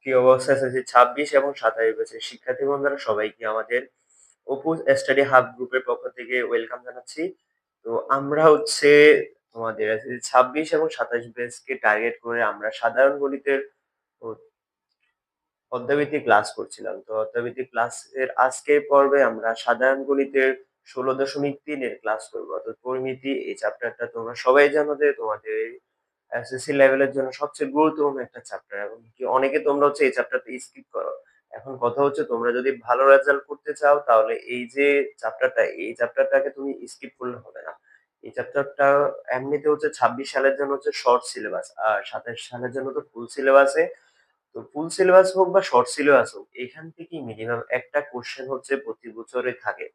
কি অবস্থা এসএসসি 26 এবং 27 ব্যাচের শিক্ষার্থী বন্ধুরা সবাইকে আমাদের অপু স্টাডি হাব গ্রুপের পক্ষ থেকে ওয়েলকাম জানাচ্ছি। তো আমরা হচ্ছে তোমাদের এসএসসি 26 এবং 27 ব্যাচকে টার্গেট করে আমরা সাধারণ গণিতের ও অধ্যায়ভিত্তিক ক্লাস করছিলাম। তো অধ্যায়ভিত্তিক ক্লাসের আজকের পর্বে আমরা সাধারণ গণিতের 16.3 এর ক্লাস করব। অর্থাৎ পরিমিতি এই চ্যাপ্টারটা তোমরা সবাই জানো যে তোমাদের এসএসসি লেভেলের জন্য সবচেয়ে গুরুত্বপূর্ণ একটা চ্যাপ্টার এবং কি অনেকে তোমরা হচ্ছে এই চ্যাপ্টারটা স্কিপ করো। এখন কথা হচ্ছে তোমরা যদি ভালো রেজাল্ট করতে চাও তাহলে এই যে চ্যাপ্টারটা এই চ্যাপ্টারটাকে তুমি স্কিপ করলে হবে না। এই চ্যাপ্টারটা এমনিতে হচ্ছে 26 সালের জন্য হচ্ছে শর্ট সিলেবাস আর 27 সালের জন্য তো ফুল সিলেবাসে। তো ফুল সিলেবাস হোক বা শর্ট সিলেবাস হোক এখান থেকে মিনিমাম একটা কোশ্চেন হচ্ছে প্রতি বছরে থাকে।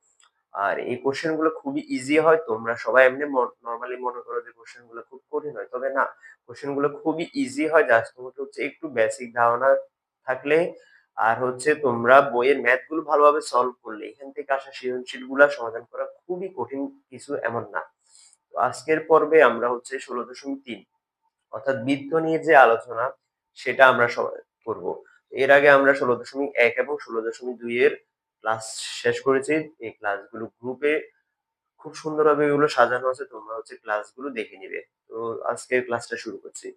আর এই কোশ্চেন গুলো খুবই ইজি হয়। তোমরা সবাই এমনি নরমালি মনে করো যে কোশ্চেন গুলো খুব কঠিন হয়, তবে না, কোশ্চেন গুলো খুবই ইজি হয়। জাস্ট তোমাকে হচ্ছে একটু বেসিক ধারণা থাকলে আর হচ্ছে তোমরা বইয়ের ম্যাথ গুলো ভালোভাবে সলভ করলে এখান থেকে আসা সৃজনশীল গুলা সমাধান করা খুবই কঠিন কিছু এমন না। তো আজকের পর্বে আমরা হচ্ছে 16.3 অর্থাৎ বৃত্ত নিয়ে যে আলোচনা সেটা আমরা সবাই করব। এর আগে আমরা 16.1 এবং 16.2 এর ক্লাস শেষ করেছি। এই ক্লাসগুলো গ্রুপে খুব সুন্দরভাবে এগুলো সাজানো আছে, তোমরা হচ্ছে ক্লাসগুলো দেখে নিবে। তো আজকের ক্লাসটা শুরু করছি।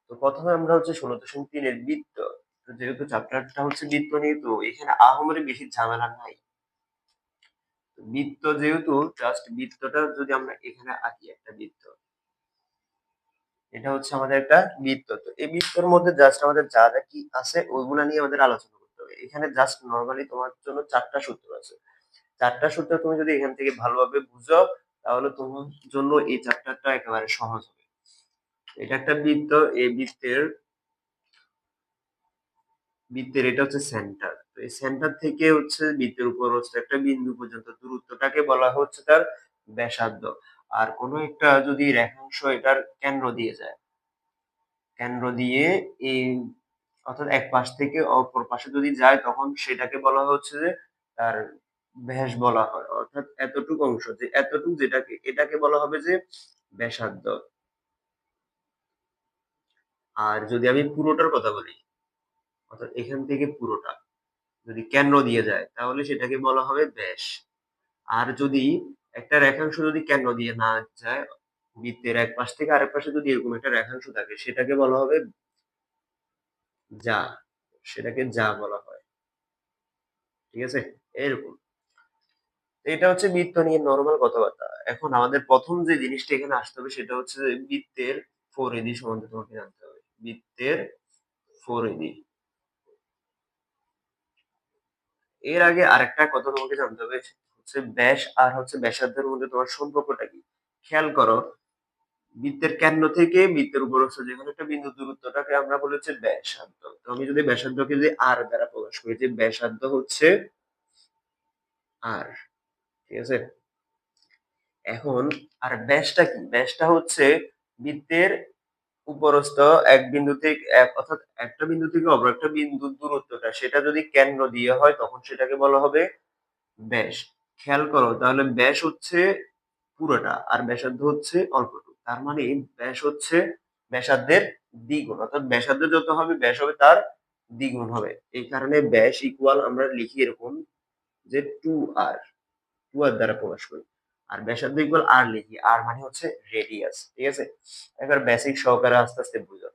তো প্রথমে আমরা হচ্ছে 16.3 এর বৃত্ত। তো যেহেতু চ্যাপ্টারটা হচ্ছে বৃত্ত নিয়ে, তো এখানে আহামরি বেশি ঝামেলা নাই। বৃত্ত যেহেতু জাস্ট বৃত্তটা যদি আমরা এখানে আঁকি একটা বৃত্ত, এটা হচ্ছে আমাদের একটা বৃত্ত। তো এই বৃত্তের মধ্যে জাস্ট আমাদের যা যা কি আছে ওইগুলা নিয়ে আমাদের আলোচনা করতে হবে। এখানে জাস্ট নরমালি তোমার জন্য 4টা সূত্র আছে। 4টা সূত্র তুমি যদি এখান থেকে ভালোভাবে বুঝো তাহলে তোমার জন্য এই চ্যাপ্টারটা একেবারে সহজ হবে। এটা একটা বৃত্ত, এই বৃত্তের এটা হচ্ছে সেন্টার। তো এই সেন্টার থেকে হচ্ছে বৃত্তের উপরস্থ একটা বিন্দু পর্যন্ত দূরত্বটাকে বলা হচ্ছে তার ব্যাসার্ধ। আর কোনো একটা যদি রেখাংশ এটার কেন্দ্র দিয়ে যায়, কেন্দ্র দিয়ে এই অর্থাৎ এক পাশ থেকে অপর পাশে যদি যায় তখন সেটাকে বলা হচ্ছে যে তার ব্যাস বলা হয়। অর্থাৎ এতটুকু অংশ যে এতটুকু যেটাকে এটাকে বলা হবে যে ব্যাসার্ধ। আর যদি আমি পুরোটার কথা বলি, অর্থাৎ এখান থেকে পুরোটা যদি কেন্দ্র দিয়ে যায় তাহলে সেটাকে বলা হবে ব্যাস। আর যদি একটা রেখাংশ যদি কেন্দ্র দিয়ে না যায়, বৃত্তের এক পাশ থেকে আরেক পাশে যদি এরকম একটা রেখাংশ থাকে সেটাকে বলা হবে যা, সেটাকে যা বলা হয়। ঠিক আছে, এরকম। এটা হচ্ছে বৃত্ত নিয়ে নরমাল কথাবার্তা। এখন আমাদের প্রথম যে জিনিসটা এখানে আসতে হবে সেটা হচ্ছে যে বৃত্তের পরিধি সম্বন্ধে তোমাকে জানতে হবে। বৃত্তের পরিধি। এর আগে আরেকটা কথা তোমাকে জানতে হবে, হচ্ছে ব্যাস আর হচ্ছে ব্যাসার্ধের মধ্যে তোমার সম্পর্কটা কি। খেয়াল করো, বৃত্তের কেন্দ্র থেকে বৃত্তের উপরস্থ যেকোনো একটা বিন্দু দূরত্বটাকে আমরা বলি হচ্ছে ব্যাসার্ধ। তো আমি যদি ব্যাসার্ধকে যদি আর দ্বারা প্রকাশ করি, যে ব্যাসার্ধ হচ্ছে আর, ঠিক আছে। এখন আর ব্যাসটা কি? ব্যাসটা হচ্ছে বৃত্তের উপরস্থ এক বিন্দু থেকে অর্থাৎ একটা বিন্দু থেকে অপর একটা বিন্দুর দূরত্বটা সেটা যদি কেন্দ্র দিয়ে হয় তখন সেটাকে বলা হবে ব্যাস। খেয়াল করো তাহলে ব্যাস হচ্ছে পুরোটা আর ব্যাসার্ধ হচ্ছে অল্পটুকু। তার মানে ব্যাস হচ্ছে ব্যাসার্ধের দ্বিগুণ, অর্থাৎ ব্যাসার্ধ যত হবে ব্যাস হবে তার দ্বিগুণ হবে। এই কারণে ব্যাস ইকুয়াল আমরা লিখি এরকম যে 2r, 2r দ্বারা প্রকাশ করি। আর ব্যাসার্ধ ইকুয়াল আর লিখি, আর মানে হচ্ছে রেডিয়াস। ঠিক আছে, এবার বেসিক সহকারে আস্তে আস্তে বুঝো।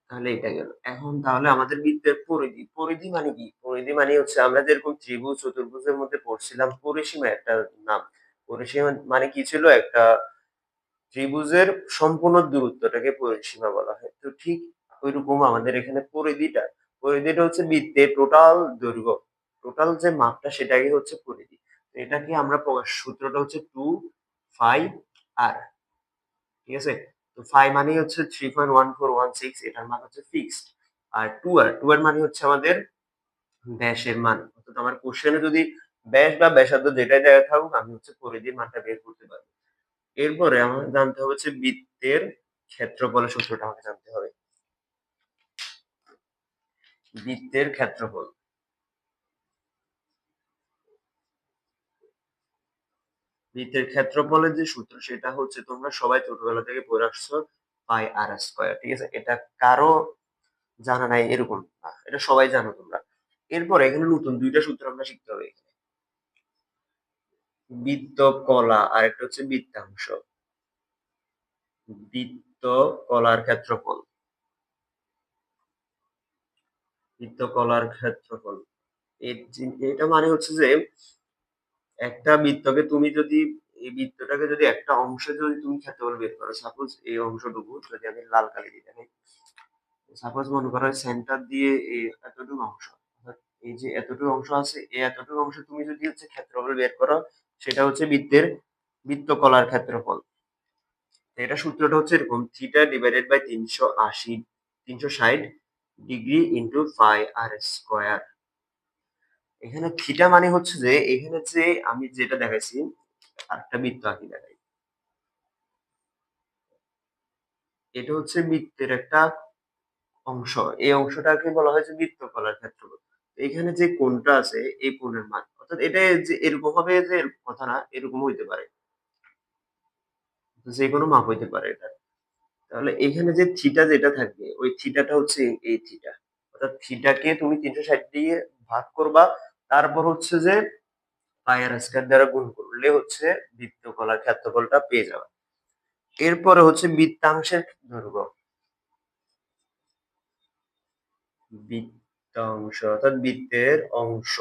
তাহলে এটা গেল। এখন তাহলে আমাদের বৃত্তের পরিধি, পরিধি মানে কি? পরিধি মানে হচ্ছে আমরা যেরকম ত্রিভুজ চতুর্ভুজের মধ্যে পড়ছিলাম পরিসীমা একটা নাম। পরিসীমা মানে কি ছিল? একটা ত্রিভুজের সম্পূর্ণ দূরত্বটাকে পরিসীমা বলা হয়। তো ঠিক ওইরকম আমাদের এখানে পরিধিটা, পরিধিটা হচ্ছে বৃত্তের টোটাল দৈর্ঘ্য, টোটাল যে মাপটা সেটাকে হচ্ছে পরিধি। তো এটাকে আমরা প্রকাশ সূত্রটা হচ্ছে 2πr। ঠিক আছে, তো ফাই মানে হচ্ছে 3.1416, এটার মান হচ্ছে ফিক্সড। আর 2 এর মানে হচ্ছে আমাদের ব্যাসের মান। অর্থাৎ আমার কোশ্চেনে যদি ব্যাস বা ব্যাসার্ধ যেটাই দেওয়া থাকুক আমি হচ্ছে পরিধির মানটা বের করতে পারবো। এরপরে আমাকে জানতে হবে হচ্ছে বৃত্তের ক্ষেত্রফলের সূত্রটা আমাকে জানতে হবে। বৃত্তের ক্ষেত্রফল, বৃত্তের ক্ষেত্রফলের যে সূত্র সেটা হচ্ছে তোমরা সবাই ছোটবেলা থেকে পড়ে আসছো পাই আর স্কয়ার। ঠিক আছে, এটা কারো জানা নাই এরকম না। এটা সবাই জানো তোমরা। এরপরে এখানে নতুন ২ টা সূত্র আমরা শিখতে হবে এখানে। বৃত্ত, কলা আরেকটা হচ্ছে বৃত্তাংশ। বৃত্ত, কলার ক্ষেত্রফল। বৃত্ত, কলার ক্ষেত্রফল। এটা মানে হচ্ছে যে একটা বৃত্তকে তুমি যদি এই বৃত্তটাকে যদি একটা অংশে যদি তুমি ক্ষেত্রফল বের করো, সাপোজ এই অংশটুকু যদি আমি লাল কালি দিয়ে দেখাই, সাপোজ মনে করো সেন্টার দিয়ে এই এতটুকু অংশ, অর্থাৎ এই যে এতটুকু অংশ আছে, এই এতটুকু অংশ তুমি যদি হচ্ছে ক্ষেত্রফল বের করো, সেটা হচ্ছে বৃত্ত কলার ক্ষেত্রফল। এটা সূত্রটা হচ্ছে এরকম, theta divided by 360 degree into pi r square. এখানে থিটা মানে হচ্ছে যে এখানে যে আমি যেটা দেখাইছি, আরেকটা বৃত্ত আঁকি দেখাই। এটা হচ্ছে বৃত্তের একটা অংশ। এই অংশটাকে বলা হয় যে বৃত্তকলার ক্ষেত্রফল। এখানে যে কোণটা আছে এই কোণের মান। অর্থাৎ এটা যে এরকম হবে যে এরকম কথা না, এরকম হইতে পারে। যেকোনো মাপ হইতে পারে এটা। তাহলে এখানে যে থিটা যেটা থাকবে ওই থিটাটা হচ্ছে এই থিটা। অর্থাৎ থিটাকে তুমি ৩৬০ দিয়ে ভাগ করবা। তারপর হচ্ছে যে পাই আর স্কয়ার দ্বারা গুণ করলে হচ্ছে বৃত্তকলার ক্ষেত্রফলটা পেয়ে যাবা। এরপরে হচ্ছে বৃত্তাংশের দৈর্ঘ্য। বৃত্তাংশ অর্থাৎ বৃত্তের অংশ।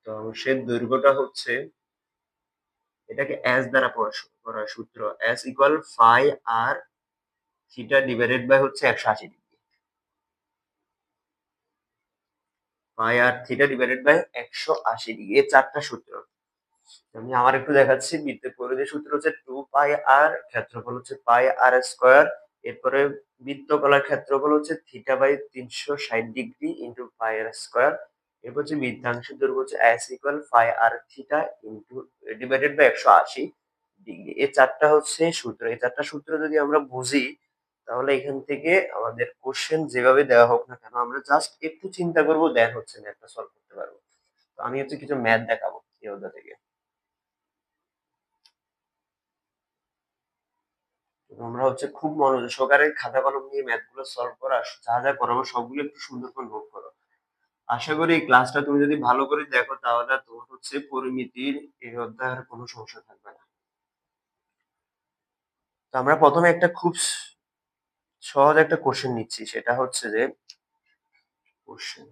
তো অংশের দৈর্ঘ্যটা হচ্ছে, এটাকে s দ্বারা প্রকাশ করা সূত্র s equal pi r theta divided by হচ্ছে 180 degree. Pi r theta divided by 180 degree. এই 4টা সূত্র আমি আমার একটু দেখাচ্ছি। বৃত্তের পরিধির সূত্র হচ্ছে 2 পাই আর, ক্ষেত্রফল হচ্ছে পাই আর স্কয়ার। এরপরে বৃত্তকলার ক্ষেত্রফল হচ্ছে theta by 360 degree into pi r square. এরপর হচ্ছে বৃত্তাংশের দৈর্ঘ্য হচ্ছে s equal pi r theta into divided by 180 degree. এই 4টা হচ্ছে সূত্র। এই 4টা সূত্র যদি আমরা বুঝি, তাহলে এখান থেকে আমাদের কোশ্চেন যেভাবে দেওয়া হোক না কেন, আমরা জাস্ট একটু চিন্তা করবো, দেন হচ্ছে ম্যাথটা সলভ করতে পারবো। তো আমি হচ্ছে কিছু ম্যাথ দেখাবো এই অধ্যায় থেকে। তোমরা হচ্ছে খুব মনোযোগ সহকারে খাতা কলম নিয়ে ম্যাথ গুলো সলভ করো, আর যা যা করাবো সবগুলো একটু সুন্দর করে নোট করো। আশা করি এই ক্লাসটা তুমি যদি ভালো করে দেখো, তাহলে তোমার হচ্ছে পরিমিতির এই অধ্যায়ের কোনো সমস্যা থাকবে না। তো আমরা প্রথমে একটা খুব সহজ একটা কোশ্চেন নিচ্ছি, সেটা হচ্ছে যে কোশ্চেন,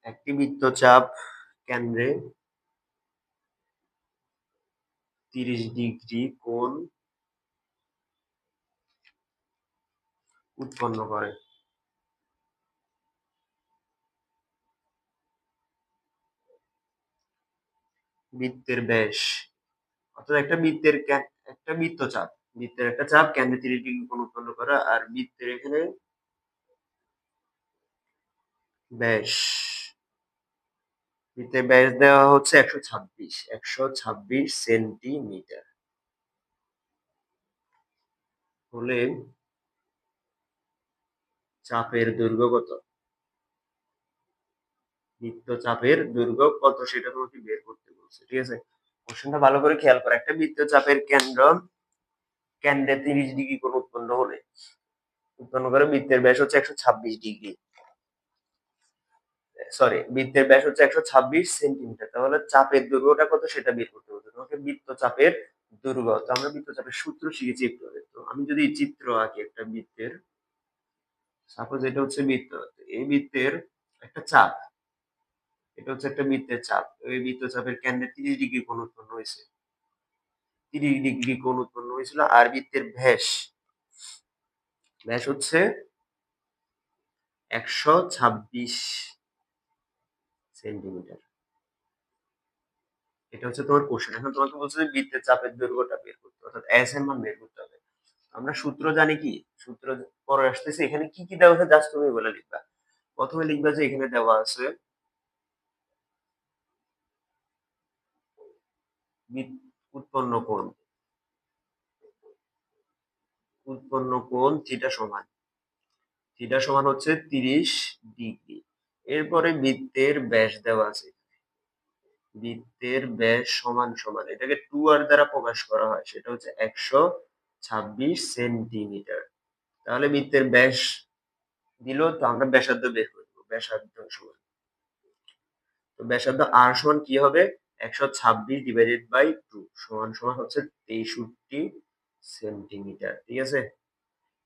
একটি বৃত্তচাপ কেন্দ্রে 30 ডিগ্রি কোণ উৎপন্ন করে। বৃত্তের ব্যাস, অর্থাৎ একটা বৃত্তচাপ, বৃত্তের একটা চাপ কেন্দ্রে 30 ডিগ্রি কোণ উৎপন্ন করে, আর বৃত্তের এখানে ব্যাস, বৃত্তের ব্যাস দেওয়া হচ্ছে 126 সেন্টিমিটার। হলে চাপের দৈর্ঘ্য কত? বৃত্তচাপের দৈর্ঘ্য কত সেটা তোমাকে বের করতে বলছে, ঠিক আছে? কোশ্চেনটা ভালো করে খেয়াল করো। একটা বৃত্তচাপের কেন্দ্রে 30 ডিগ্রি কোণ উৎপন্ন করে, বৃত্তের ব্যাস হচ্ছে 126 ডিগ্রি, সরি, বৃত্তের ব্যাস হচ্ছে 126 সেন্টিমিটার। তাহলে চাপের দৈর্ঘ্যটা কত সেটা বের করতে বলছে তোমাকে। বৃত্তচাপের দৈর্ঘ্য, তো আমরা বৃত্তচাপের সূত্র শিখেছি একটু আগে। তো আমি যদি চিত্র আঁকি একটা বৃত্তের, সাপোজ এটা হচ্ছে বৃত্ত, এই বৃত্তের একটা চাপ, এটা হচ্ছে একটা বৃত্তের চাপ। এই বৃত্তচাপের কেন্দ্রে 30 ডিগ্রি কোণ উৎপন্ন হয়েছে, 30 ডিগ্রি কোণ উৎপন্ন হয়েছিল। আর বৃত্তের ব্যাস, ব্যাস হচ্ছে 126 সেন্টিমিটার। এটা হচ্ছে তোমার কোশ্চেন। এখন তোমাকে বলছে যে বৃত্তের চাপের দৈর্ঘ্যটা বের করতে, অর্থাৎ এস এর মান বের করতে হবে। আমরা সূত্র জানি কি, সূত্র পরে আসতেছে। এখানে কি কি দেওয়া আছে জাস্ট তুমি বলে লিখবা। প্রথমে লিখবা যে এখানে দেওয়া আছে উৎপন্ন কোণ, থিটা সমান, হচ্ছে 30 ডিগ্রি। এরপরে বৃত্তের ব্যাস দেওয়া আছে, বৃত্তের ব্যাস সমান সমান এটাকে 2r দ্বারা প্রকাশ করা হয়, সেটা হচ্ছে 126 সেন্টিমিটার। তাহলে বৃত্তের ব্যাস দিল, তো আমরা ব্যাসার্ধ বের করব। ব্যাসার্ধ সমান, তো ব্যাসার্ধ r সমান কি হবে? 126 ডিভাইডেড বাই 2 সমান সমান হচ্ছে 63 সেন্টিমিটার। ঠিক আছে,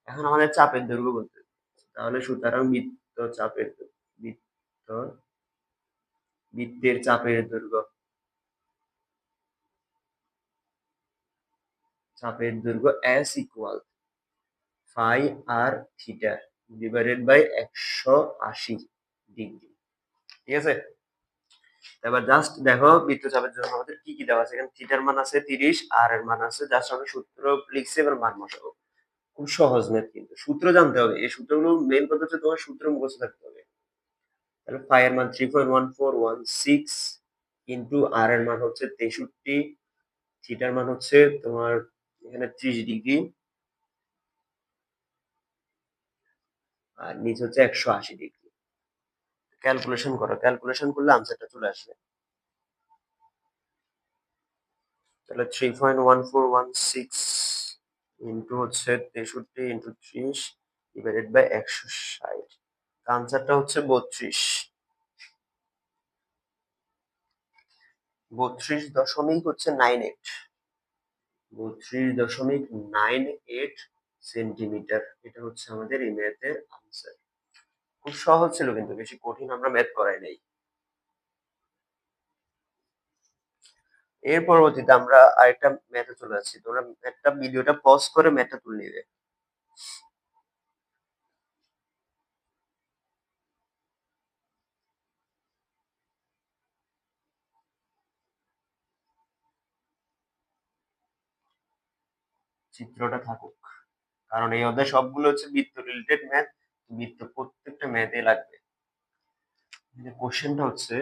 এখন আমাদের চাপের দৈর্ঘ্য বলতে, তাহলে সুতরাং বৃত্ত বৃত্তের চাপের দৈর্ঘ্য S equal pi r theta divided by 180 degree. ঠিক আছে, এবার জাস্ট দেখো বৃত্তচাপের জন্য আমাদের কি কি দেওয়া আছে। এখানে থিটার মান আছে 30, আর এর মান আছে, জাস্ট আমরা সূত্র লিখছি, এবার মান বসাবো। খুব সহজ ম্যাথ, কিন্তু সূত্র জানতে হবে। এই সূত্রগুলো মেইন কথা হচ্ছে তোমার সূত্র মুখস্থ থাকতে হবে। তাহলে ফাই এর মান 3.1416 ইন্টু আর এর মান হচ্ছে 63, থিটার মান হচ্ছে তোমার এখানে 30 ডিগ্রি, আর নিচে হচ্ছে 180 ডিগ্রি। ক্যালকুলেশন করো, ক্যালকুলেশন করলে আনসারটা চলে আসবে। তাহলে 3.1416 ইন্টু হচ্ছে 63 ইন্টু 30 ডিভাইডেড বাই 160, আনসারটা হচ্ছে 32.98 সেন্টিমিটার। এটা হচ্ছে আমাদের এই ম্যাথের আনসার। খুব সহজ ছিল, কিন্তু বেশি কঠিন আমরা ম্যাথ করাই নাই। এর পরবর্তীতে আমরা আরেকটা ম্যাথে চলে যাচ্ছি। তোমরা ম্যাথটা ভিডিওটা পজ করে ম্যাথটা তুলে নিবে। চিত্রটা থাকুক, কারণ এই অধ্যায় সবগুলো হচ্ছে বৃত্ত রিলেটেড ম্যাথ। বৃত্ত প্রত্যেকটা ম্যাথে লাগবে। কোশ্চেনটা হচ্ছে,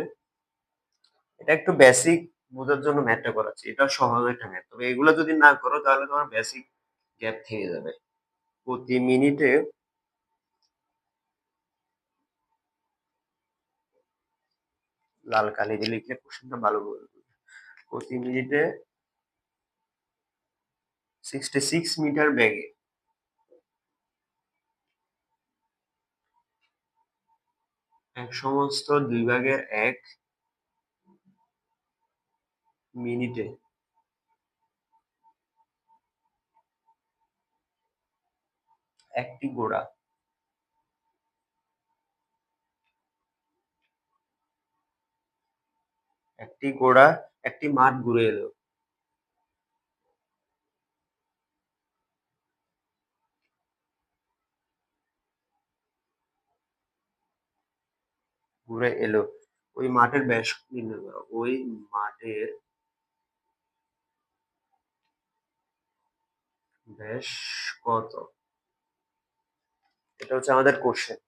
এটা একটু বেসিক বোঝার জন্য ম্যাথটা করাচ্ছি। এটা সহজ একটা ম্যাথ, তবে এগুলো যদি না করো তাহলে তোমার বেসিক গ্যাপ থেকে যাবে। প্রতি মিনিটে লাল কালি দিয়ে লিখলে কোশ্চেনটা ভালো বুঝবে। প্রতি মিনিটে 66 মিটার বেগে এক সমস্ত 2/1 মিনিটে একটি ঘোড়া একটি মাঠ ঘুরে এলো। ওই মাঠের ব্যাস নির্ণয় করো। ওই মাঠের ব্যাস কত? এটা হচ্ছে আমাদের কোশ্চেন।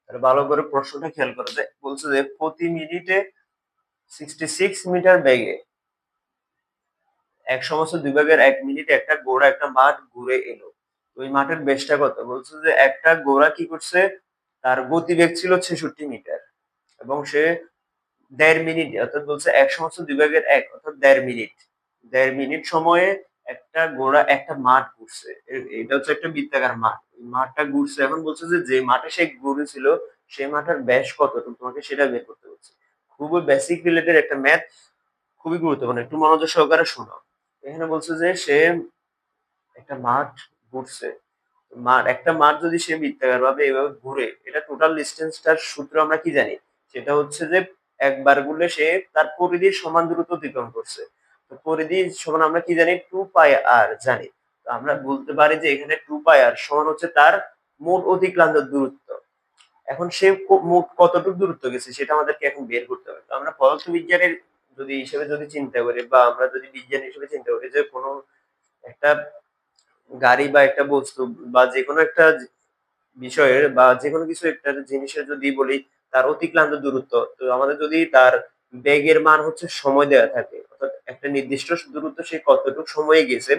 তাহলে ভালো করে প্রশ্নটা খেয়াল করো, যে বলছে যে প্রতি মিনিটে 66 মিটার বেগে এক সমস্ত 2/1 মিনিটে একটা ঘোড়া একটা মাঠ ঘুরে এলো। ওই মাঠের বেশটা কত? বলছে যে একটা ঘোড়া কি করছে, তার গতিবেগ ছিল 66 মিটার, এবং সে 1.5 মিনিট, অর্থাৎ বলছে এক সমস্ত 2/1 অর্থাৎ 1.5 মিনিট সময়ে একটা ঘোড়া একটা মাঠ ঘুরছে। এটা হচ্ছে একটা বৃত্তাকার মাঠ, মাঠটা ঘুরছে। এখন বলছে যে যে মাঠে সে ঘুরেছিল সেই মাঠের ব্যাস কত, তোমাকে সেটা বের করতে বলছে। খুবই বেসিক রিলেটেড একটা ম্যাথ, খুবই গুরুত্বপূর্ণ, একটু মনোযোগ সহকারে শোনো। এখানে বলছে যে সে একটা মাঠ ঘুরছে। একটা মাঠ যদি সে বৃত্তাকার ভাবে এভাবে ঘুরে, এটা টোটাল ডিস্টেন্সটার সূত্র আমরা কি জানি? সেটা হচ্ছে যে একবার ঘুরলে সে তার পরিধির সমান দূরত্ব অতিক্রম করছে। তো পরিধি সমান আমরা কি জানি? 2πr জানি। তো আমরা বলতে পারি যে এখানে 2πr সমান হচ্ছে তার মোট অতিক্রান্ত দূরত্ব। এখন সে মোট কতটুকু দূরত্ব গেছে সেটা আমাদেরকে এখন বের করতে হবে। তো আমরা পদার্থবিজ্ঞানের যদি চিন্তা করি, বা আমরা যদি বিজ্ঞান হিসেবে চিন্তা করি, যে কোনো একটা গাড়ি বা একটা বস্তু বা যেকোনো একটা বিষয়ের বা যেকোনো কিছু একটা জিনিসের যদি বলি তার অতিক্রান্ত দূরত্ব, তো আমাদের যদি তার বেগের মান হচ্ছে সময় দেওয়া থাকে, অর্থাৎ একটা নির্দিষ্ট দূরত্ব সে কতটুকু সময়ে গেছে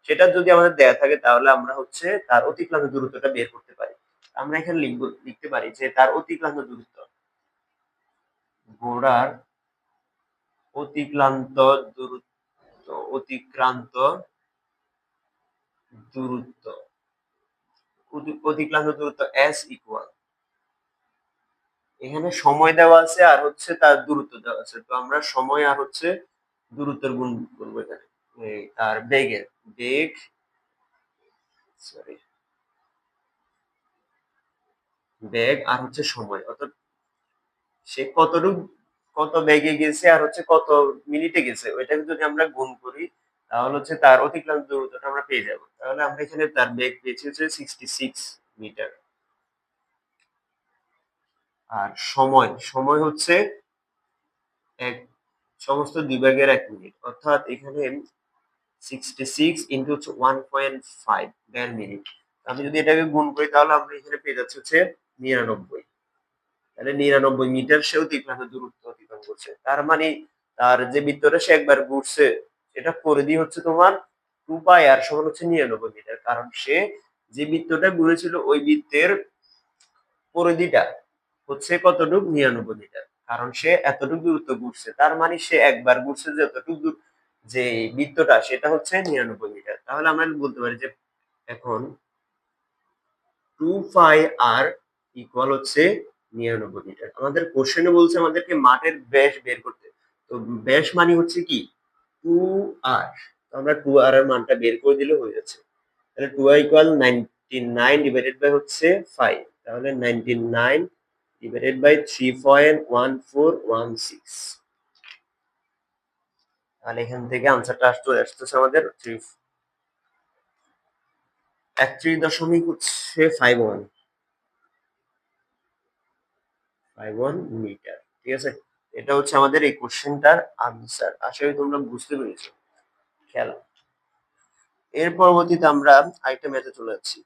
সেটা যদি আমাদের দেওয়া থাকে, তাহলে আমরা হচ্ছে তার অতিক্রান্ত দূরত্বটা বের করতে পারি। আমরা এখানে লিখতে পারি যে তার অতিক্রান্ত দূরত্ব, ঘোড়ার অতিক্রান্ত দূরত্ব, অতিক্রান্ত দূরত্ব, অতিক্রান্ত দূরত্ব s ইকুয়াল, এখানে সময় দেওয়া আছে আর হচ্ছে তার দূরত্ব দেওয়া আছে, তো আমরা সময় আর হচ্ছে দূরত্বের গুণ করবো এখানে। তার বেগ, সরি, বেগ আর হচ্ছে সময়, অর্থাৎ সে কত বেগে গেছে আর হচ্ছে কত মিনিটে গেছে, ওইটাকে যদি আমরা গুণ করি তাহলে হচ্ছে তার অতিক্রান্ত দূরত্বটা আমরা পেয়ে যাব। তাহলে আমরা এখানে তার বেগ পেয়েছি হচ্ছে 66 মিটার। আর সময় হচ্ছে এক সমস্ত দুই ভাগের 1 মিনিট, অর্থাৎ এখানে 66 ইনটু হচ্ছে 1.5, 1.5 মিনিট। আমি যদি এটাকে গুণ করি তাহলে আমরা এখানে পেয়ে যাচ্ছি হচ্ছে 99। তাহলে 99 মিটার সে অতিক্রান্ত দূরত্ব অতিক্রম করছে। তার মানে তার যে বৃত্তটা সে একবার ঘুরছে এটা পরিধি হচ্ছে তোমার 2 পাই আর সমান হচ্ছে 99 মিটার, কারণ সে যে বৃত্তটা ঘুরেছিল ওই বৃত্তের পরিধিটা হচ্ছে কতটুকু, 99 মিটার, কারণ সে এতটুকু দূরত্ব ঘুরছে। তার মানে সে একবার ঘুরছে যতটুকু দূর, যে বৃত্তটা সেটা হচ্ছে 99 মিটার। তাহলে আমরা বলতে পারি যে এখন 2 পাই আর ইকুয়াল হচ্ছে 99 মিটার। আমাদের কোশ্চেনে বলছে আমাদেরকে মাঠের ব্যাস বের করতে, তো ব্যাস মানে হচ্ছে কি 2 আর, তো আমরা 2 আর এর মানটা বের করে দিলে হয়ে যাচ্ছে। তাহলে 2 আর ইকুয়াল 99 ডিভাইডেড বাই হচ্ছে 5, তাহলে 99 ডিভাইডেড বাই 3.1416, তাহলে এখান থেকে আনসারটা চলে আসতেছে আমাদের 31 হচ্ছে 51 মিটার। ঠিক আছে, এটা হচ্ছে আমাদের এই কোশ্চেনটার আনসার। আশা করি তোমরা বুঝতে পেরেছো খেলা। এর পরবর্তীতে আমরা আরেকটা ম্যাথে চলে যাচ্ছি।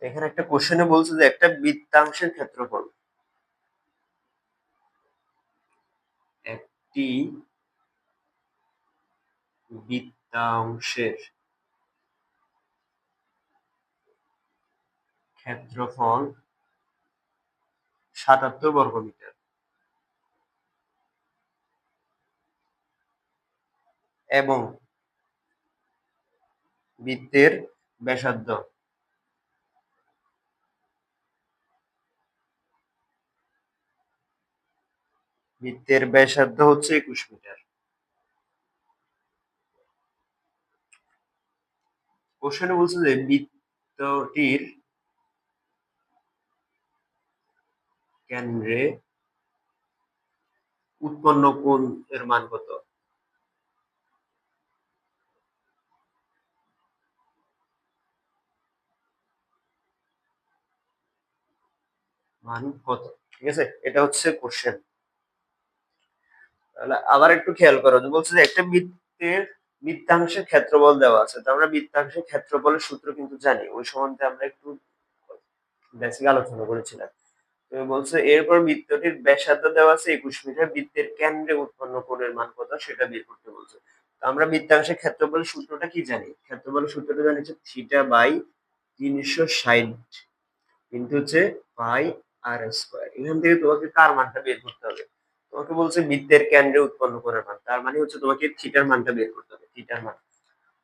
এখানে একটা কোশ্চেনে বলছে যে একটা বৃত্তাংশের ক্ষেত্রফল, একটি বৃত্তাংশের ক্ষেত্রফল 77 বর্গমিটার এবং বৃত্তের ব্যাসার্ধ হচ্ছে 21 মিটার। কোশ্চেনে বলছে যে বৃত্তটির কেন্দ্রে উৎপন্ন কোণ এর মান কত? মান কত? ঠিক আছে, এটা হচ্ছে কোশ্চেন। তাহলে আবার একটু খেয়াল করো, যে বলছে যে একটা বৃত্তাংশের ক্ষেত্রফল দেওয়া আছে, তো আমরা বৃত্তাংশের ক্ষেত্রফলের সূত্র কিন্তু জানি, ওই সম্বন্ধে আমরা একটু বেসিক আলোচনা করেছিলাম। তুমি বলছো এরপর বৃত্তটির ব্যাসার্ধ দেওয়া আছে 21 মিটার, বৃত্তের কেন্দ্রে উৎপন্ন কোণের মান কত সেটা বের করতে বলছে। তো আমরা বৃত্তাংশের ক্ষেত্রফলের সূত্রটা কি জানি? ক্ষেত্রফলের সূত্রটা জানি হচ্ছে থিটা বাই 360 কিন্তু হচ্ছে পাই আর স্কয়ার। এখান থেকে তোমাকে কার মানটা বের করতে হবে? তোমাকে বলছে বৃত্তের কেন্দ্রে উৎপন্ন কোণের মান, তার মানে হচ্ছে তোমাকে থিটার মানটা বের করতে হবে, থিটার মান।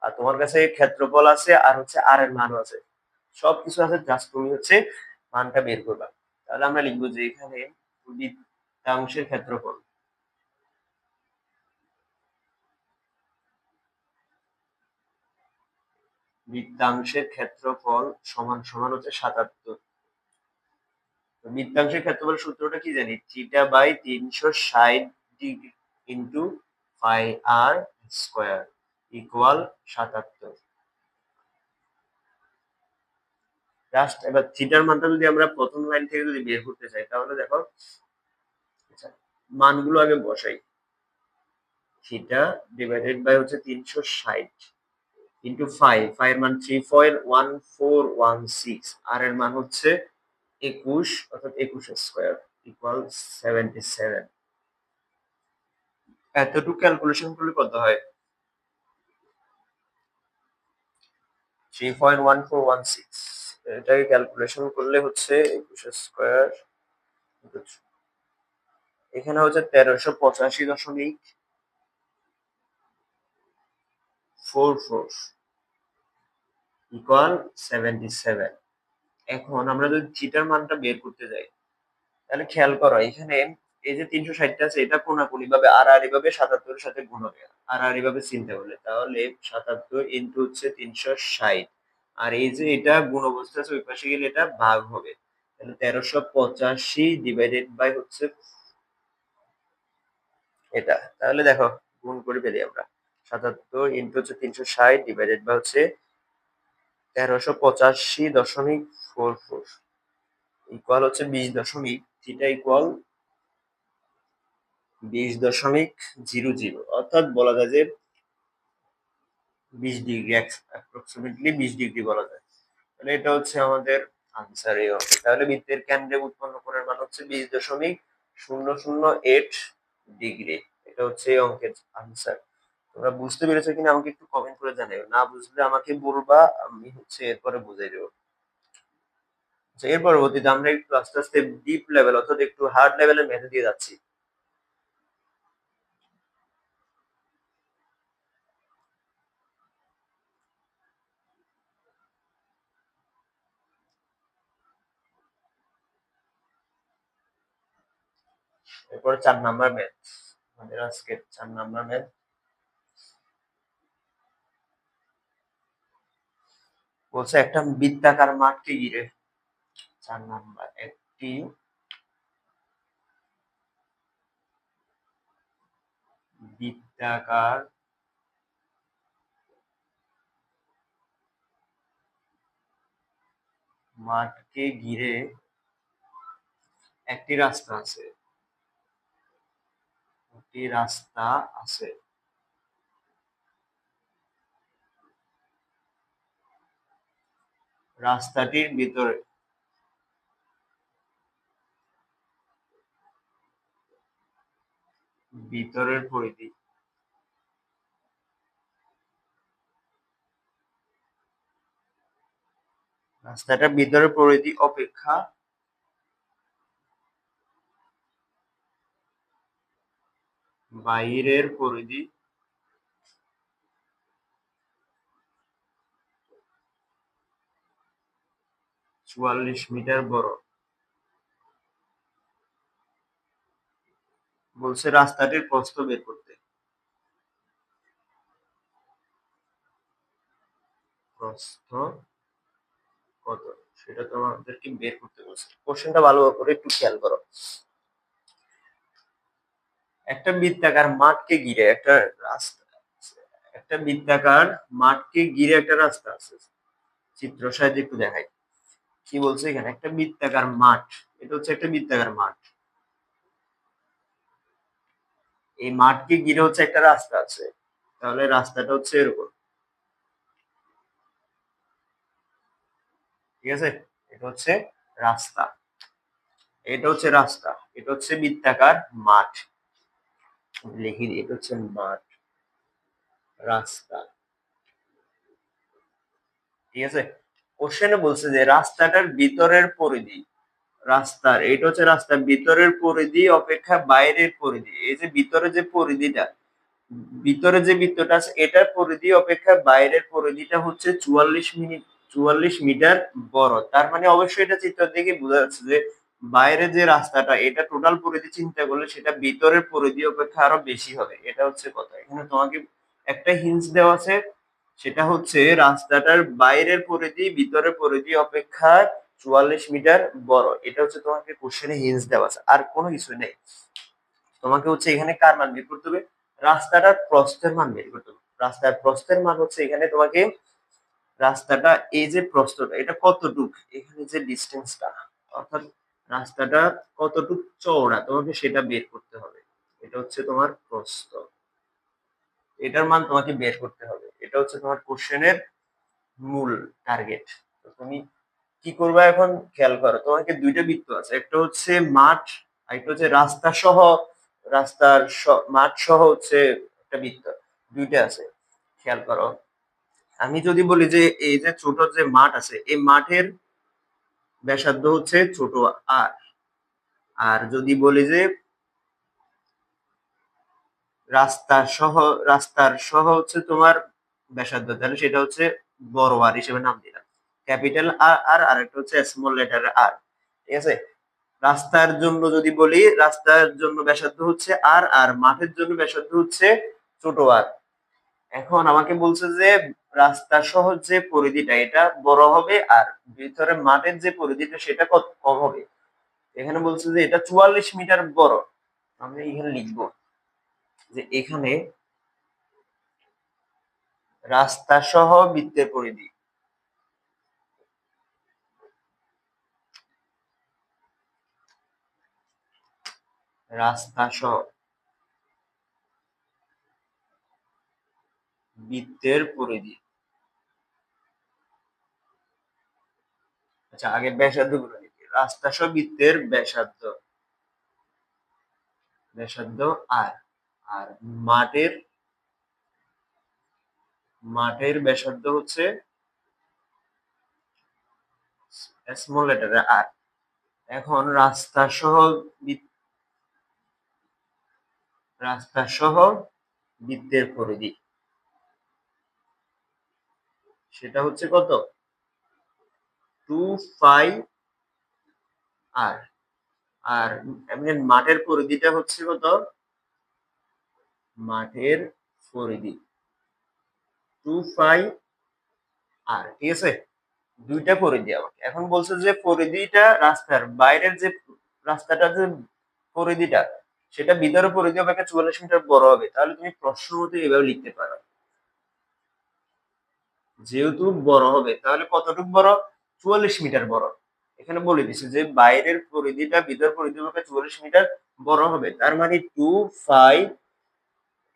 আর তোমার কাছে ক্ষেত্রফল আছে আর হচ্ছে আর এর মানও আছে, সবকিছু আছে, জাস্ট তুমি হচ্ছে মানটা বের করবা। তাহলে আমরা লিখবো যে এখানে বৃত্তাংশের ক্ষেত্রফল, সমান সমান হচ্ছে 77। বৃত্তাংশের ক্ষেত্রফল সূত্রটা কি জানি? Theta by 360 degree into pi r square equal 77। Just এবার থিটার মানটা যদি আমরা প্রথম লাইন থেকে যদি বের করতে চাই তাহলে দেখো, আচ্ছা, মানগুলো আগে বসাই। থিটা ডিভাইডেড বাই হচ্ছে 360 ইন্টু ফাই এর মান 3.1416, আর এর মান হচ্ছে 21, অর্থাৎ 21 স্কয়ার। ইকুয়াল 77। এতটুকু ক্যালকুলেশন করলে কত হয়? 3.1416। এটাকে ক্যালকুলেশন করলে হচ্ছে 21 স্কয়ার, এখানে হচ্ছে 1385.44 ইকুয়াল 77। এখন আমরা যদি থিটার মানটা বের করতে যাই, তাহলে খেয়াল করো এখানে এই যে 360টা আছে এটা কোনাকুনি ভাবে আড়াআড়ি ভাবে 77 এর সাথে গুণ হবে, আড়াআড়ি ভাবে চিনতে হলে তাহলে 77 ইনটু হচ্ছে 360, আর এই যে এটা গুণ অবস্থা আছে ওই পাশে গেলে এটা ভাগ হবে, তাহলে 1385 ডিভাইডেড বাই হচ্ছে এটা। তাহলে দেখো গুণ করে ফেলি আমরা, 77 ইনটু হচ্ছে 360 ডিভাইডেড বাই হচ্ছে 1385.44 ইকুয়াল হচ্ছে 20 দশমিক, থিটা ইকুয়াল 20.00, অর্থাৎ বলা যায় যে 20 ডিগ্রি, অ্যাপ্রক্সিমেটলি 20 ডিগ্রি বলা যায়। তাহলে এটা হচ্ছে আমাদের আনসার এই অঙ্কে। তাহলে বৃত্তের কেন্দ্রে উৎপন্ন কোণের মান হচ্ছে 20.008 ডিগ্রি। এটা হচ্ছে এই অঙ্কের আনসার। তোমরা বুঝতে পেরেছো কিনা আমাকে একটু কমেন্ট করে জানাও, না বুঝলে আমাকে বলবা, আমি হচ্ছে এরপরে বুঝাই দেবো। আচ্ছা, এর পরবর্তীতে আমরা একটু আস্তে আস্তে ডিপ লেভেল অর্থাৎ একটু হার্ড লেভেলের মেথড দিয়ে যাচ্ছি। এরপরে 4 নাম্বার ম্যাথ, আমাদের আজকে 4 নাম্বার ম্যাথ বলছে একটা বৃত্তাকার মাঠকে ঘিরে। 4 নাম্বার, একটি বৃত্তাকার মাঠকে ঘিরে একটি রাস্তা আছে, একটি রাস্তা আছে। রাস্তাটির ভিতরে ভিতরের পরিধি, রাস্তাটার ভিতরের পরিধি অপেক্ষা বাইরের পরিধি 44 মিটার বড়। বলছে রাস্তাটির প্রস্থ বের করতে। প্রস্থ কত সেটা তো আমাদেরকে বের করতে বলছে। কোশ্চেনটা ভালো করে একটু খেয়াল করো। একটা বৃত্তাকার মাঠকে ঘিরে একটা রাস্তা, একটা বৃত্তাকার মাঠকে ঘিরে একটা রাস্তা আছে। চিত্র সাহায্যে একটু দেখাই কি বলছে এখানে। একটা বৃত্তাকার মাঠ, এটা হচ্ছে একটা বৃত্তাকার মাঠ, এই মাঠকে ঘিরে হচ্ছে একটা রাস্তা আছে। তাহলে রাস্তাটা হচ্ছে এরকম, ঠিক আছে? এটা হচ্ছে রাস্তা, এটা হচ্ছে রাস্তা, এটা হচ্ছে বৃত্তাকার মাঠ, লিখে দিই এটা হচ্ছে মাঠ, রাস্তা, ঠিক আছে? কোশ্চেনে বলছে যে রাস্তাটার ভিতরের পরিধি, রাস্তার এটা হচ্ছে রাস্তার ভিতরের পরিধি অপেক্ষা বাইরের পরিধি, এই যে ভিতরে যে পরিধিটা, ভিতরে যে বৃত্তটা আছে এটার পরিধি অপেক্ষা বাইরের পরিধিটা হচ্ছে 44 মিটার বড়। তার মানে অবশ্যই এটা চিত্র দেখে বোঝা যাচ্ছে যে বাইরে যে রাস্তাটা এটা টোটাল পরিধি চিন্তা করলে সেটা ভিতরের পরিধি অপেক্ষা আরো বেশি হবে। এটা হচ্ছে কথা। এখানে তোমাকে একটা হিন্টস দেওয়া আছে, সেটা হচ্ছে রাস্তাটার বাইরের পরিধি ভিতরের পরিধি অপেক্ষা 44 মিটার বড়। এটা হচ্ছে তোমাকে কোশ্চেনে হিন্টস দেওয়া আছে, আর কোনো কিছু নেই। তোমাকে হচ্ছে এখানে কার মান বের করতে হবে? রাস্তাটার প্রস্থের মান বের করতে হবে। রাস্তার প্রস্থের মান হচ্ছে এখানে তোমাকে রাস্তাটা এই যে প্রস্থটা এটা কতটুক, এখানে যে ডিস্টেন্সটা অর্থাৎ রাস্তাটা কতটুক চওড়া তোমাকে সেটা বের করতে হবে। এটা হচ্ছে তোমার প্রস্থ, এটার মান তোমাকে বের করতে হবে। এটা হচ্ছে তোমার কোশ্চেনের মূল টার্গেট। তো তুমি কি করবা এখন খেয়াল করো, তোমাকে দুইটা বৃত্ত আছে, একটা হচ্ছে মাঠ আরেকটা হচ্ছে রাস্তার মাঠ সহ হচ্ছে একটা বৃত্ত, দুইটা আছে। খেয়াল করো, আমি যদি বলি যে এই যে ছোট যে মাঠ আছে, এই মাঠের ব্যাসার্ধ হচ্ছে ছোট আর, আর যদি বলি যে রাস্তার সহ হচ্ছে তোমার ব্যাসার্ধ, তাহলে সেটা হচ্ছে বড় আর হিসেবে নাম দিলাম, ক্যাপিটাল আর, আর একটা হচ্ছে স্মল লেটার আর। ঠিক আছে, রাস্তার জন্য যদি বলি, রাস্তার জন্য ব্যাসার্ধ হচ্ছে আর, আর মাঠের জন্য ব্যাসার্ধ হচ্ছে ছোট আর। এখন আমাকে বলছে যে রাস্তা সহ যে পরিধিটা এটা বড় হবে, আর ভিতরে মাঠের যে পরিধিটা সেটা কম হবে। এখানে বলছে যে এটা ৪৪ মিটার বড়। আমি এখানে লিখবো যে এখানে রাস্তা সহ বৃত্তের পরিধি, রাস্তা সহ বৃত্তের পরিধি। আচ্ছা, আগে ব্যাসার্ধ গুলো লিখি। রাস্তা সহ বৃত্তের ব্যাসার্ধ আর, আর মাঠের মাঠের ব্যাসার্ধ হচ্ছে স্মল লেটারে আর। এখন রাস্তা সহ বৃত্তের পরিধি, সেটা হচ্ছে কত? 2 পাই আর। আর এমনি মাঠের পরিধিটা হচ্ছে কত? মাঠের পরিধি 2 পাই আর। ঠিক আছে, দুইটা পরিধি আমাকে এখন বলছে যে পরিধিটা রাস্তার বাইরের যে রাস্তাটার যে পরিধিটা, সেটা ভিতরে পরিধি হবে ৪৪ মিটার বড় হবে। তাহলে তুমি প্রশ্ন মতো এভাবে লিখতে পারো, যেহেতু বড় হবে তাহলে কতটুকু বড়? ৪৪ মিটার বড়। এখানে বলে দিছে যে বাইরের পরিধিটা ভিতর পরিধি হবে ৪৪ মিটার বড় হবে, তার মানে 2 পাই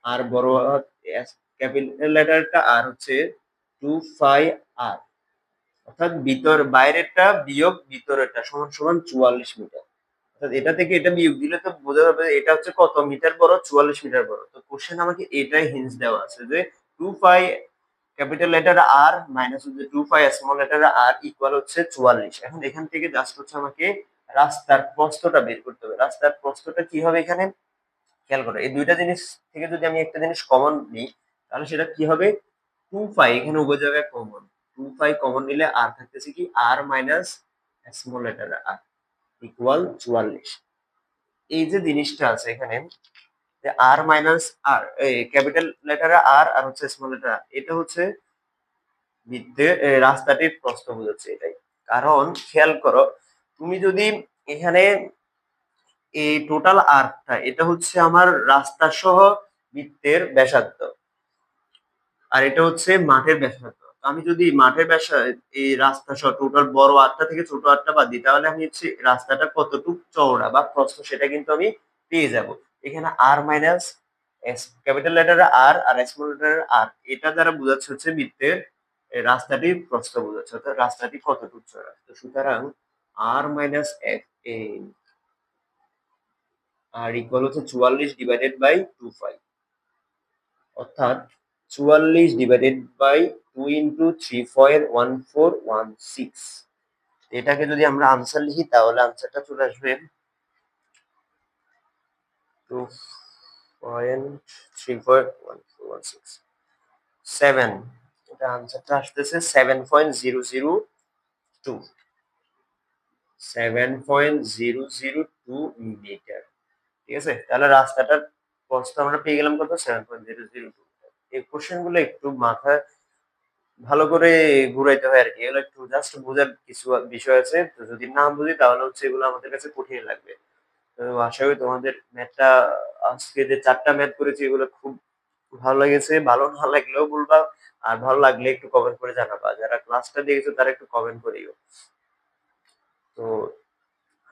আর বড়, ক্যাপিটাল লেটারটা আর হচ্ছে 2 পাই আর, অর্থাৎ বাইরেরটা বিয়োগ ভিতরেরটা সমান সমান ৪৪ মিটার। অর্থাৎ এটা থেকে এটা বিয়োগ দিলে তো বোঝা যাবে এটা হচ্ছে কত মিটার বড়? ৪৪ মিটার বড়। তো কোশ্চেন আমাকে এটাই হিন্টস দেওয়া আছে যে 2 পাই ক্যাপিটাল লেটার আর মাইনাস হচ্ছে 2 পাই স্মল লেটার আর ইকুয়াল হচ্ছে ৪৪। এখন এখান থেকে জাস্ট হচ্ছে আমাকে রাস্তার প্রস্থটা বের করতে হবে। রাস্তার প্রস্থটা কি হবে এখানে? খেয়াল করো, এই দুইটা জিনিস থেকে যদি আমি একটা জিনিস কমন নিই, তাহলে সেটা কি হবে? 2 পাই, এখানে উভয় জায়গায় কমন। 2 পাই কমন নিলে আর থাকতেছে কি? আর মাইনাস স্মল লেটার আর ইকুয়াল ৪৪। এই যে জিনিসটা আছে এখানে, যে আর মাইনাস আর, ক্যাপিটাল লেটার আর আর হচ্ছে স্মল লেটার আর, এটা হচ্ছে রাস্তাটির প্রস্থ বোঝাচ্ছে এটাই। কারণ খেয়াল করো, তুমি যদি এখানে এই টোটাল আর্কটা, এটা হচ্ছে আমার রাস্তা সহ বৃত্তের ব্যাসার্ধ, আর এটা হচ্ছে মাঠের ব্যাসার্ধ। আমি যদি মাঠের এই রাস্তা সহ টোটাল বড় আটটা থেকে ছোট আটটা বাদ দিই, তাহলে আমি হচ্ছে রাস্তাটা কতটুকু চওড়া বা প্রস্থ সেটা কিন্তু আমি পেয়ে যাব। এখানে আর মাইনাস ক্যাপিটাল লেটার আর আর স্মল লেটার আর, এটা দ্বারা বোঝাচ্ছে হচ্ছে বৃত্তের রাস্তাটির প্রস্থ বোঝাচ্ছে, অর্থাৎ রাস্তাটি কতটুকু চওড়া। তো সুতরাং আর মাইনাস আর ইকুয়াল হচ্ছে ৪৪ ডিভাইডেড বাই 2 পাই, অর্থাৎ ৪৪ ডিভাইডেড বাই 2 ইন্টু 3.1416। এটাকে যদি আমরা আনসার লিখি তাহলে আনসারটা চলে আসবে 2.3.1416 7। এটা আনসারটা আসতেছে 7.002 7.002 মিটার। ঠিক আছে, তাহলে রাস্তাটার প্রস্থ আমরা পেয়ে গেলাম কত? 7.002। এই কোশ্চেন গুলো একটু মাথায় ভালো করে ঘুরাইতে হয় আর কি, এগুলো একটু জাস্ট বোঝার কিছু বিষয় আছে। তো যদি না বুঝি তাহলে হচ্ছে এগুলো আমাদের কাছে কঠিন লাগবে। তো আশা করি তোমাদের ম্যাথটা, আজকে যে 4টা ম্যাথ করেছি এগুলো খুব ভালো লেগেছে। ভালো না লাগলেও বলবা, আর ভালো লাগলে একটু কমেন্ট করে জানাবা। যারা ক্লাসটা দেখেছো তারা একটু কমেন্ট করিও। তো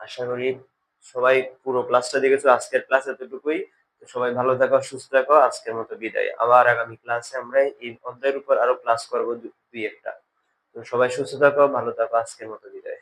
আশা করি সবাই পুরো ক্লাসটা দেখেছো। আজকের ক্লাস এতটুকুই। তো সবাই ভালো থাকো, সুস্থ থাকো। আজকের মতো বিদায়। আবার আগামী ক্লাসে আমরা এই অধ্যায়ের উপর আরো ক্লাস করবো দুই একটা। তো সবাই সুস্থ থাকো, ভালো থাকো। আজকের মতো বিদায়।